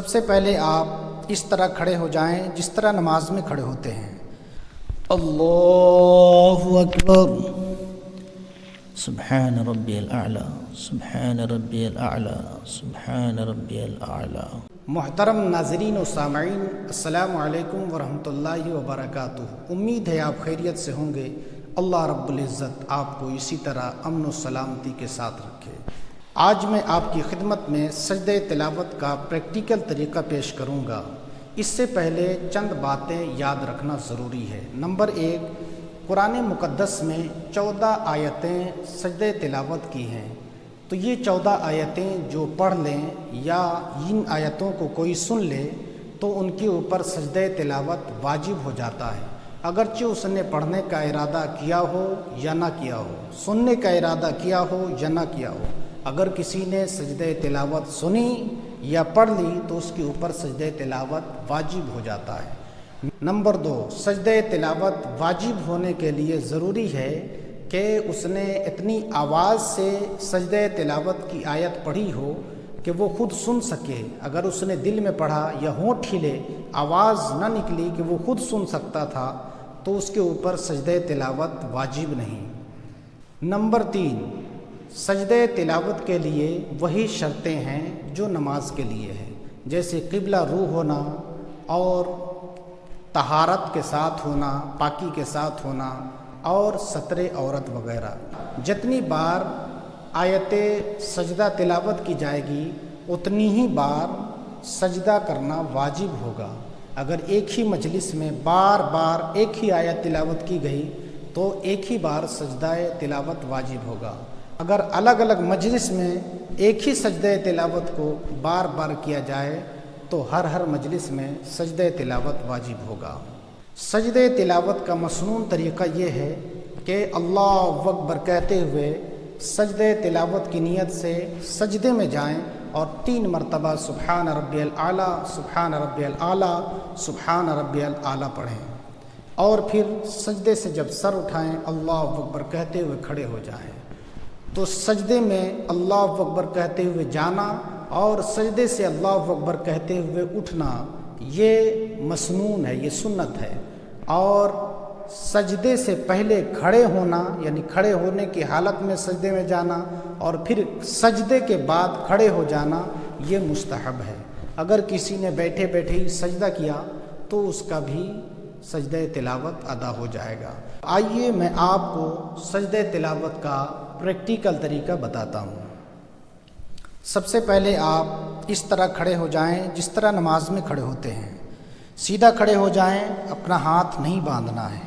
سے پہلے آپ اس طرح کھڑے ہو جائیں جس طرح نماز میں کھڑے ہوتے ہیں۔ اللہ اکبر، سبحان ربی الاعلی، سبحان ربی الاعلی، سبحان ربی الاعلی۔ محترم ناظرین و سامعین، السلام علیکم ورحمۃ اللہ وبرکاتہ۔ امید ہے آپ خیریت سے ہوں گے۔ اللہ رب العزت آپ کو اسی طرح امن و سلامتی کے ساتھ رکھے۔ آج میں آپ کی خدمت میں سجدہ تلاوت کا پریکٹیکل طریقہ پیش کروں گا۔ اس سے پہلے چند باتیں یاد رکھنا ضروری ہے۔ نمبر 1، قرآن مقدس میں 14 آیتیں سجدہ تلاوت کی ہیں، تو یہ 14 آیتیں جو پڑھ لیں یا ان آیتوں کو کوئی سن لے تو ان کے اوپر سجدہ تلاوت واجب ہو جاتا ہے، اگرچہ اس نے پڑھنے کا ارادہ کیا ہو یا نہ کیا ہو، سننے کا ارادہ کیا ہو یا نہ کیا ہو۔ اگر کسی نے سجدہ تلاوت سنی یا پڑھ لی تو اس کے اوپر سجدہ تلاوت واجب ہو جاتا ہے۔ نمبر 2، سجدہ تلاوت واجب ہونے کے لیے ضروری ہے کہ اس نے اتنی آواز سے سجدہ تلاوت کی آیت پڑھی ہو کہ وہ خود سن سکے۔ اگر اس نے دل میں پڑھا یا ہونٹ ہلے، آواز نہ نکلی کہ وہ خود سن سکتا تھا تو اس کے اوپر سجدہ تلاوت واجب نہیں۔ نمبر 3، سجدہ تلاوت کے لیے وہی شرطیں ہیں جو نماز کے لیے ہیں، جیسے قبلہ رو ہونا اور طہارت کے ساتھ ہونا، پاکی کے ساتھ ہونا اور ستر عورت وغیرہ۔ جتنی بار آیت سجدہ تلاوت کی جائے گی اتنی ہی بار سجدہ کرنا واجب ہوگا۔ اگر ایک ہی مجلس میں بار بار ایک ہی آیت تلاوت کی گئی تو ایک ہی بار سجدہ تلاوت واجب ہوگا۔ اگر الگ الگ مجلس میں ایک ہی سجدہ تلاوت کو بار بار کیا جائے تو ہر مجلس میں سجدہ تلاوت واجب ہوگا۔ سجدہ تلاوت کا مسنون طریقہ یہ ہے کہ اللہ اکبر کہتے ہوئے سجدہ تلاوت کی نیت سے سجدے میں جائیں اور 3 مرتبہ سبحان ربی الاعلی، سبحان ربی الاعلی، سبحان ربی الاعلی پڑھیں، اور پھر سجدے سے جب سر اٹھائیں اللہ اکبر کہتے ہوئے کھڑے ہو جائیں۔ تو سجدے میں اللہ اکبر کہتے ہوئے جانا اور سجدے سے اللہ اکبر کہتے ہوئے اٹھنا یہ مسنون ہے، یہ سنت ہے۔ اور سجدے سے پہلے کھڑے ہونا، یعنی کھڑے ہونے کی حالت میں سجدے میں جانا اور پھر سجدے کے بعد کھڑے ہو جانا یہ مستحب ہے۔ اگر کسی نے بیٹھے بیٹھے ہی سجدہ کیا تو اس کا بھی سجدہ تلاوت ادا ہو جائے گا۔ آئیے میں آپ کو سجدہ تلاوت کا پریکٹیکل طریقہ بتاتا ہوں۔ سب سے پہلے آپ اس طرح کھڑے ہو جائیں جس طرح نماز میں کھڑے ہوتے ہیں۔ سیدھا کھڑے ہو جائیں، اپنا ہاتھ نہیں باندھنا ہے،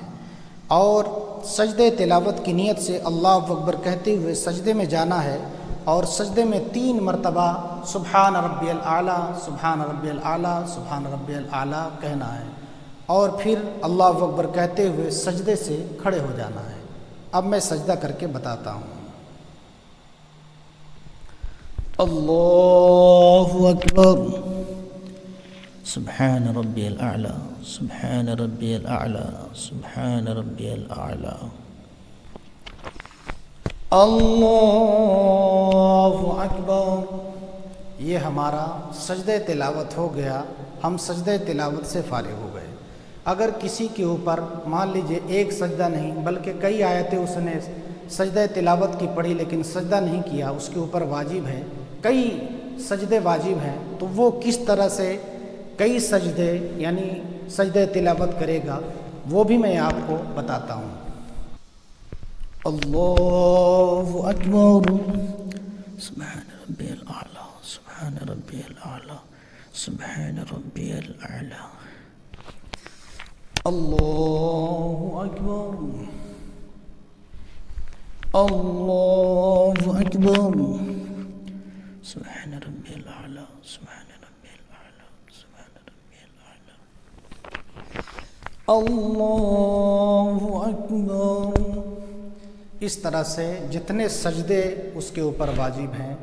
اور سجدہ تلاوت کی نیت سے اللہ اکبر کہتے ہوئے سجدے میں جانا ہے اور سجدے میں 3 مرتبہ سبحان ربی الاعلی، سبحان ربی الاعلی، سبحان ربی الاعلی کہنا ہے، اور پھر اللہ اکبر کہتے ہوئے سجدے سے کھڑے ہو جانا ہے۔ اب میں سجدہ کر کے بتاتا ہوں۔ اللہ اکبر، سبحان ربی الاعلی، سبحان ربی الاعلی، سبحان ربی الاعلی۔ اللہ اکبر۔ یہ ہمارا سجدہ تلاوت ہو گیا، ہم سجدہ تلاوت سے فارغ ہو گئے۔ اگر کسی کے اوپر مان لیجئے ایک سجدہ نہیں بلکہ کئی آیتیں اس نے سجدہ تلاوت کی پڑھی لیکن سجدہ نہیں کیا، اس کے اوپر واجب ہے، کئی سجدے واجب ہیں، تو وہ کس طرح سے کئی سجدے یعنی سجدہ تلاوت کرے گا وہ بھی میں آپ کو بتاتا ہوں۔ اللہ اکبر، سبحان ربی الاعلی، سبحان ربی الاعلی، سبحان ربی الاعلی۔ اللہ اکبر، اللہ اکبر، سبحان ربی الاعلی، سبحان ربی الاعلی، سبحان ربی الاعلی۔ اللہ اکبر۔ اس طرح سے جتنے سجدے اس کے اوپر واجب ہیں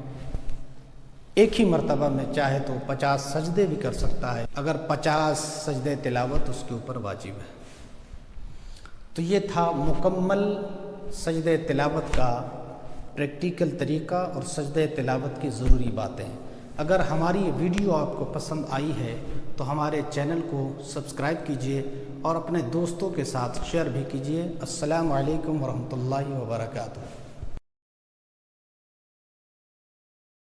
ایک ہی مرتبہ میں چاہے تو 50 سجدے بھی کر سکتا ہے، اگر 50 سجدے تلاوت اس کے اوپر واجب ہے۔ تو یہ تھا مکمل سجدہ تلاوت کا پریکٹیکل طریقہ اور سجدہ تلاوت کی ضروری باتیں۔ اگر ہماری یہ ویڈیو آپ کو پسند آئی ہے تو ہمارے چینل کو سبسکرائب کیجئے اور اپنے دوستوں کے ساتھ شیئر بھی کیجئے۔ السلام علیکم ورحمۃ اللہ وبرکاتہ۔